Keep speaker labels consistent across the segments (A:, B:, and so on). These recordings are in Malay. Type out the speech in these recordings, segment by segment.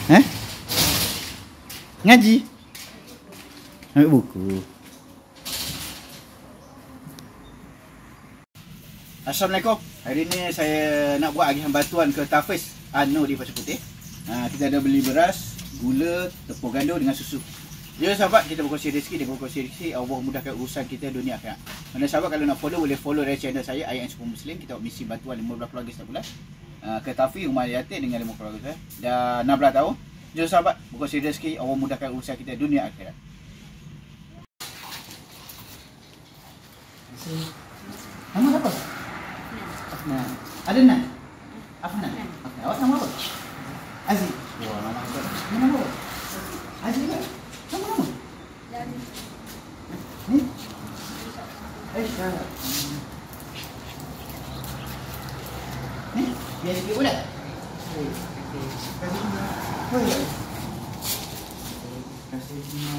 A: Eh? Ngaji? Ambil buku. Assalamualaikum. Hari ni saya nak buat agihan bantuan ke Tafiz Anu di Pasir Putih. Kita ada beli beras, gula, tepung gandum dengan susu. Ya sahabat, kita berkongsi rezeki, dia berkongsi rezeki. Allah mudahkan urusan kita dunia akhirat. Mana sahabat kalau nak follow, boleh follow dari channel saya IN Super Muslim. Kita buat misi bantuan 15 keluarga setiap bulan. Ke Tafiz Rumah Yatim dengan 5 keluarga saya. Dah 16 tahun. Ya sahabat, berkongsi rezeki, Allah mudahkan urusan kita dunia akhirat. Nama apa? Afnan. Ada Nan? Afnan. Okey, awak nama apa? Aziz. Wah, nama apa? Nama apa? Aziz ke? Nama? Ni? Aisyah. Ni? Biar sikit boleh? Okey. Kasih dia. Boleh. Kasih dia.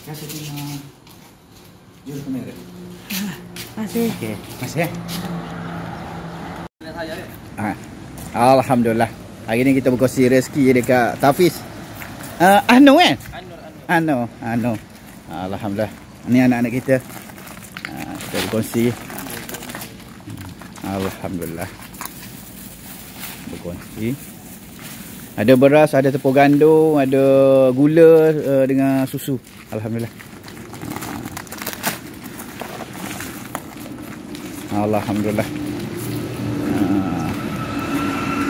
A: Kasih dia. Jom kamera.
B: Masih.
A: Okey, masih. Alhamdulillah. Hari ni kita berkongsi rezeki dekat Tafiz. Anu kan? Anu. Alhamdulillah. Ni anak-anak kita. Kita berkongsi. Alhamdulillah. Berkongsi. Ada beras, ada tepung gandum, ada gula dengan susu. Alhamdulillah. Alhamdulillah.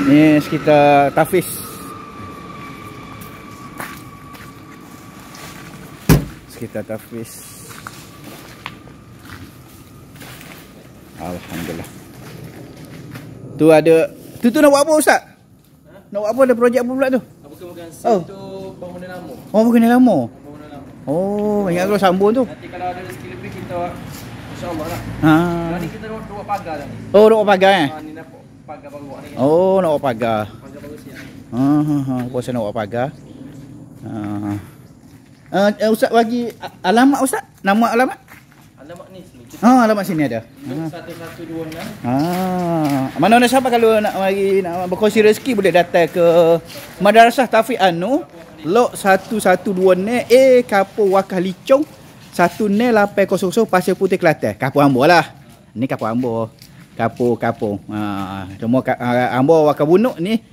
A: Ni sekitar Tafiz. Sekitar Tafiz. Alhamdulillah. Tu ada. Tu nak buat apa Ustaz? Nak buat apa, ada projek apa pula tu?
C: Bukan tu bangunan lama.
A: Oh, bangunan lama.
C: Bangunan lama.
A: Oh, ingat kalau sambung tu.
C: Nanti kalau ada rezeki lebih kita insya-Allah lah.
A: Ha.
C: Ni kita nak buat pagar dah ni.
A: Oh, nak buat pagar eh?
C: Ni nak pagar baru buat ni.
A: Oh, nak buat pagar.
C: Pagar baru siap.
A: Puasa nak buat pagar. Ustaz bagi alamat Ustaz? Nama alamat?
C: Alamat ni sini.
A: Alamat sini ada.
C: 1126.
A: Mana-mana sahabat kalau nak berkongsi rezeki boleh datang ke Madrasah Tafiz Anu, Lok 112 A Kapur Wakah Licong 10800 Pasir Putih Kelantan. Kapur Ambo lah. Ni Kapur Ambo. Kapur. Semua Ambo Wakah Bunuk ni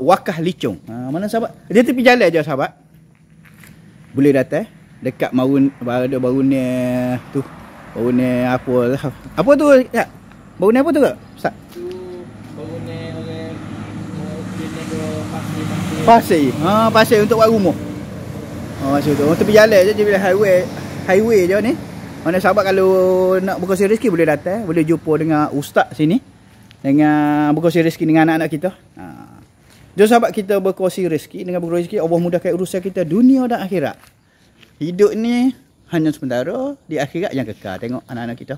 A: Wakah Licong. Mana sahabat? Dia tepi jalan je sahabat. Boleh datang dekat baru ni tu. Baru ni apa lah. Apa tu? Ya. Baru ni apa tu kak? Ustaz?
C: Tu baru ni orang
A: pasir. Pasir untuk buat rumah. Pasir tu. Tepi jalan je bila highway je ni. Mana sahabat kalau nak berkongsi rezeki boleh datang, boleh jumpa dengan ustaz sini. Dengan berkongsi rezeki dengan anak-anak kita. Jom sahabat kita berkongsi rezeki, dengan berkongsi rezeki Allah mudahkan urusan kita dunia dan akhirat. Hidup ni hanya sementara, di akhirat yang kekal. Tengok anak-anak kita.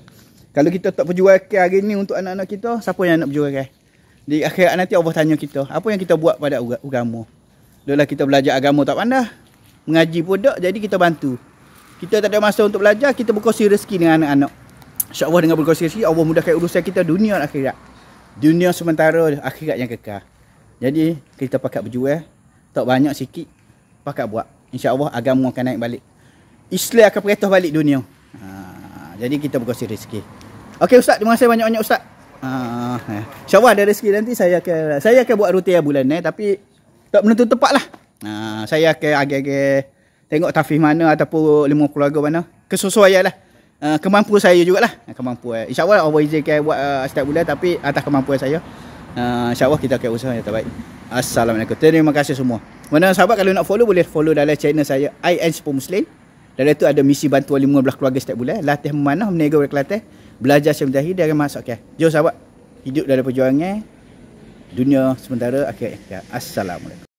A: Kalau kita tak perjuangkan hari ni untuk anak-anak kita, siapa yang nak perjuangkan? Di akhirat nanti Allah tanya kita, apa yang kita buat pada agama? Dahlah kita belajar agama tak pandai, mengaji pun tak, jadi kita bantu. Kita tak ada masa untuk belajar, kita berkongsi rezeki dengan anak-anak. InsyaAllah dengan berkongsi rezeki, Allah mudahkan urusan kita dunia dan akhirat. Dunia sementara, akhirat yang kekal. Jadi kita pakat berjuang, tak banyak sikit, pakat buat. InsyaAllah agama akan naik balik. Islam akan perintah balik dunia. Jadi kita berkongsi rezeki. Okey Ustaz, terima kasih banyak-banyak Ustaz. InsyaAllah ada rezeki nanti saya akan buat rutin bulan ni, tapi tak menentu tepat lah. Saya akan agak-agak tengok Tafiz mana ataupun 5 keluarga mana. Kesesuaian lah. Kemampuan saya jugalah. Kemampuan. InsyaAllah Allah izinkan buat setiap bulan, tapi atas kemampuan saya. InsyaAllah kita akan usaha yang terbaik. Assalamualaikum. Terima kasih semua. Mana sahabat kalau nak follow, boleh follow dalam channel saya IN Super Muslim. Dalam itu ada misi bantuan 15 keluarga setiap bulan. Latih memanah, meniaga dari Kelantan. Belajar syamdahi dari masuk. Jom sahabat. Hidup dalam perjuangan. Dunia sementara, akhirat. Assalamualaikum.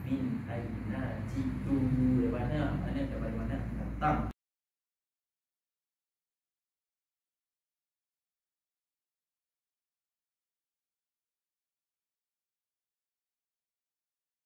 D: min aina jitu. Lepas tu